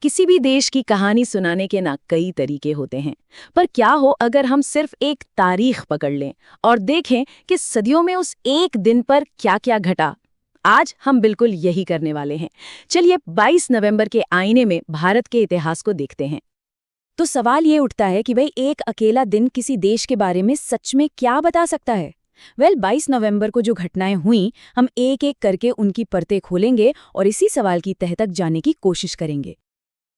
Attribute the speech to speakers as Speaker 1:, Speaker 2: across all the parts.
Speaker 1: किसी भी देश की कहानी सुनाने के ना कई तरीके होते हैं। पर क्या हो अगर हम सिर्फ एक तारीख पकड़ लें और देखें कि सदियों में उस एक दिन पर क्या क्या घटा। आज हम बिल्कुल यही करने वाले हैं। चलिए 22 नवंबर के आईने में भारत के इतिहास को देखते हैं। तो सवाल ये उठता है कि भाई एक अकेला दिन किसी देश के बारे में सच में क्या बता सकता है। 22 नवंबर को जो घटनाएं हुई, हम एक एक करके उनकी परतें खोलेंगे और इसी सवाल की तह तक जाने की कोशिश करेंगे।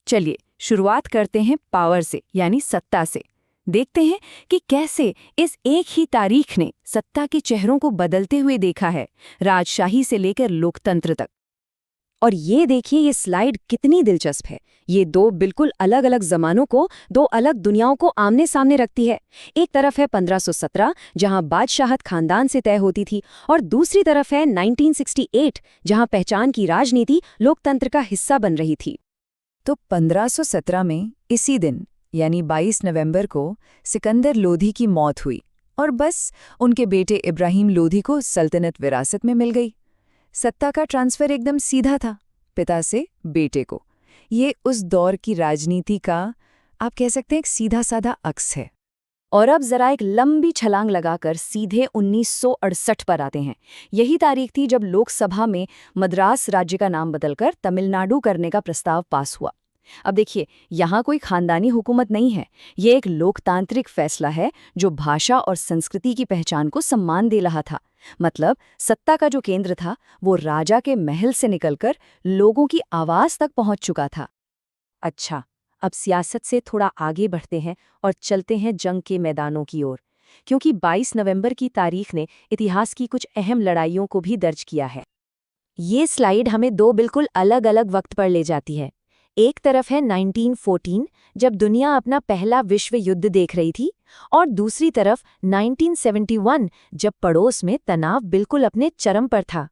Speaker 1: चलिए शुरुआत करते हैं पावर से, यानी सत्ता से। देखते हैं कि कैसे इस एक ही तारीख ने सत्ता के चेहरों को बदलते हुए देखा है, राजशाही से लेकर लोकतंत्र तक। और ये देखिए, ये स्लाइड कितनी दिलचस्प है। ये दो बिल्कुल अलग अलग जमानों को, दो अलग दुनियाओं को आमने सामने रखती है। एक तरफ है 1517, जहां बादशाहत खानदान से तय होती थी, और दूसरी तरफ है 1968, जहां पहचान की राजनीति लोकतंत्र का हिस्सा बन रही थी। तो 1517 में इसी दिन यानी 22 नवंबर को सिकंदर लोधी की मौत हुई और बस उनके बेटे इब्राहिम लोधी को सल्तनत विरासत में मिल गई। सत्ता का ट्रांसफर एकदम सीधा था, पिता से बेटे को। ये उस दौर की राजनीति का, आप कह सकते हैं, एक सीधा साधा अक्स है। और अब जरा एक लंबी छलांग लगाकर सीधे 1968 पर आते हैं। यही तारीख थी जब लोकसभा में मद्रास राज्य का नाम बदलकर तमिलनाडु करने का प्रस्ताव पास हुआ। अब देखिए, यहाँ कोई खानदानी हुकूमत नहीं है, ये एक लोकतांत्रिक फैसला है जो भाषा और संस्कृति की पहचान को सम्मान दे रहा था। मतलब सत्ता का जो केंद्र था वो राजा के महल से निकलकर लोगों की आवाज तक पहुंच चुका था। अच्छा, अब सियासत से थोड़ा आगे बढ़ते हैं और चलते हैं जंग के मैदानों की ओर, क्योंकि 22 नवंबर की तारीख ने इतिहास की कुछ अहम लड़ाइयों को भी दर्ज किया है। ये स्लाइड हमें दो बिल्कुल अलग अलग वक्त पर ले जाती है। एक तरफ है 1914, जब दुनिया अपना पहला विश्व युद्ध देख रही थी, और दूसरी तरफ 1971, जब पड़ोस में तनाव बिल्कुल अपने चरम पर था।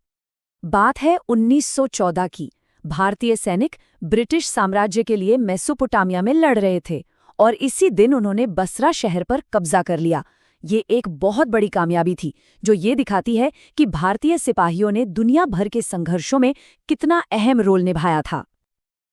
Speaker 1: बात है 1914 की। भारतीय सैनिक ब्रिटिश साम्राज्य के लिए मेसोपोटामिया में लड़ रहे थे और इसी दिन उन्होंने बसरा शहर पर कब्जा कर लिया। ये एक बहुत बड़ी कामयाबी थी, जो ये दिखाती है कि भारतीय सिपाहियों ने दुनिया भर के संघर्षों में कितना अहम रोल निभाया था।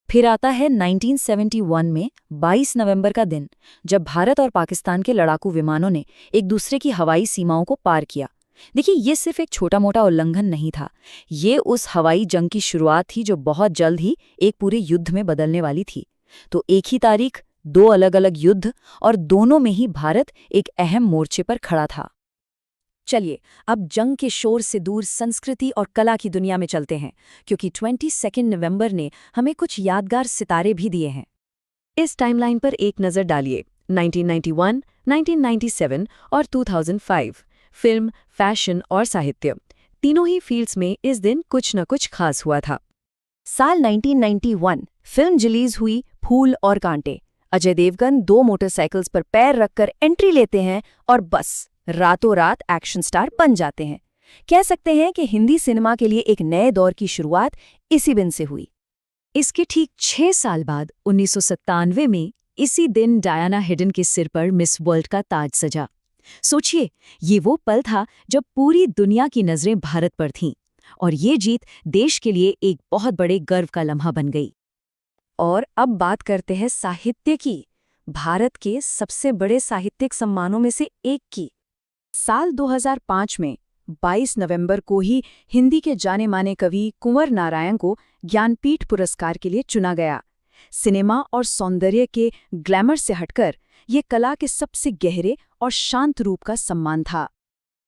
Speaker 1: फिर आता है 1971 में 22 नवंबर का दिन, जब भारत और पाकिस्तान के लड़ाकू विमानों ने एक दूसरे की हवाई सीमाओं को पार किया। देखिए, ये सिर्फ एक छोटा मोटा उल्लंघन नहीं था, ये उस हवाई जंग की शुरुआत थी जो बहुत जल्द ही एक पूरे युद्ध में बदलने वाली थी। तो एक ही तारीख, दो अलग अलग युद्ध, और दोनों में ही भारत एक अहम मोर्चे पर खड़ा था। चलिए अब जंग के शोर से दूर संस्कृति और कला की दुनिया में चलते हैं, क्योंकि 22 नवंबर ने हमें कुछ यादगार सितारे भी दिए हैं। इस टाइमलाइन पर एक नज़र डालिए। 1991, 1997 और 2005, फिल्म, फैशन और साहित्य, तीनों ही फील्ड्स में इस दिन कुछ न कुछ खास हुआ था। साल 1991, फिल्म रिलीज हुई फूल और कांटे। अजय देवगन दो मोटरसाइकिल्स पर पैर रखकर एंट्री लेते हैं और बस रातों रात एक्शन स्टार बन जाते हैं। कह सकते हैं कि हिंदी सिनेमा के लिए एक नए दौर की शुरुआत इसी दिन से हुई। इसके ठीक 6 साल बाद 1997 में इसी दिन डायना हेडन के सिर पर मिस वर्ल्ड का ताज सजा। सोचिए, ये वो पल था जब पूरी दुनिया की नजरें भारत पर थीं, और ये जीत देश के लिए एक बहुत बड़े गर्व का लम्हा बन गई। और अब बात करते हैं साहित्य की, भारत के सबसे बड़े साहित्यिक सम्मानों में से एक की। साल 2005 में 22 नवंबर को ही हिंदी के जाने माने कवि कुंवर नारायण को ज्ञानपीठ पुरस्कार के लिए चुना गया। सिनेमा और सौंदर्य के ग्लैमर से हटकर ये कला के सबसे गहरे और शांत रूप का सम्मान था।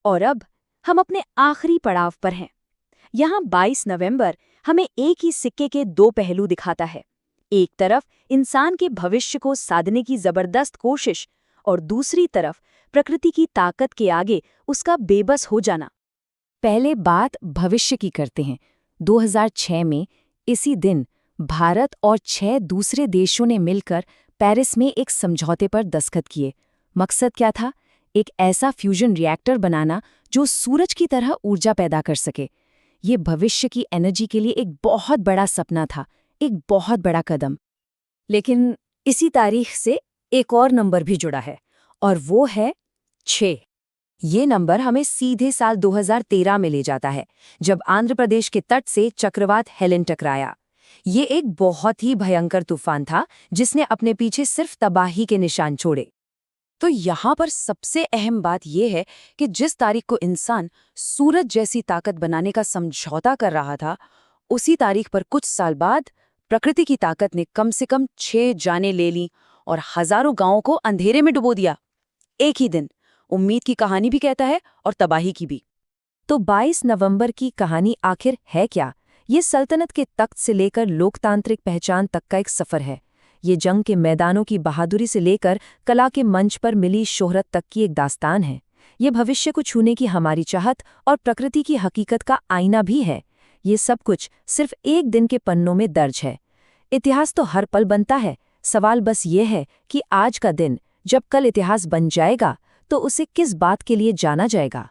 Speaker 1: और अब हम अपने आखिरी पड़ाव पर हैं। यहाँ 22 नवंबर हमें एक ही सिक्के के दो पहलू दिखाता है। एक तरफ इंसान के भविष्य को साधने की जबरदस्त कोशिश, और दूसरी तरफ प्रकृति की ताकत के आगे उसका बेबस हो जाना। पहले बात भविष्य की करते हैं। 2006 में इसी दिन भारत और 6 दूसरे देशों ने मिलकर पेरिस में एक समझौते पर दस्तखत किए। मकसद क्या था? एक ऐसा फ्यूजन रिएक्टर बनाना जो सूरज की तरह ऊर्जा पैदा कर सके। ये भविष्य की एनर्जी के लिए एक बहुत बड़ा सपना था, एक बहुत बड़ा कदम। लेकिन इसी तारीख से एक और नंबर भी जुड़ा है, और वो है 6। ये नंबर हमें सीधे साल 2013 में ले जाता है, जब आंध्र प्रदेश के तट से चक्रवात हेलेन टकराया।
Speaker 2: ये एक बहुत ही भयंकर तूफान था जिसने अपने पीछे सिर्फ तबाही के निशान छोड़े। तो यहाँ पर सबसे अहम बात यह है कि जिस तारीख को इंसान सूरज जैसी ताकत बनाने का समझौता कर रहा था, उसी तारीख पर कुछ साल बाद प्रकृति की ताकत ने कम से कम 6 जानें ले लीं और हजारों गांवों को अंधेरे में डुबो दिया। एक ही दिन। उम्मीद की कहानी भी कहता है और तबाही की भी। तो 22 नवंबर की कहानी आखिर है क्या? ये सल्तनत के तख्त से लेकर लोकतांत्रिक पहचान तक का एक सफर है। ये जंग के मैदानों की बहादुरी से लेकर कला के मंच पर मिली शोहरत तक की एक दास्तान है। ये भविष्य को छूने की हमारी चाहत और प्रकृति की हकीकत का आईना भी है। ये सब कुछ सिर्फ एक दिन के पन्नों में दर्ज है। इतिहास तो हर पल बनता है। सवाल बस ये है कि आज का दिन, जब कल इतिहास बन जाएगा, तो उसे किस बात के लिए जाना जाएगा।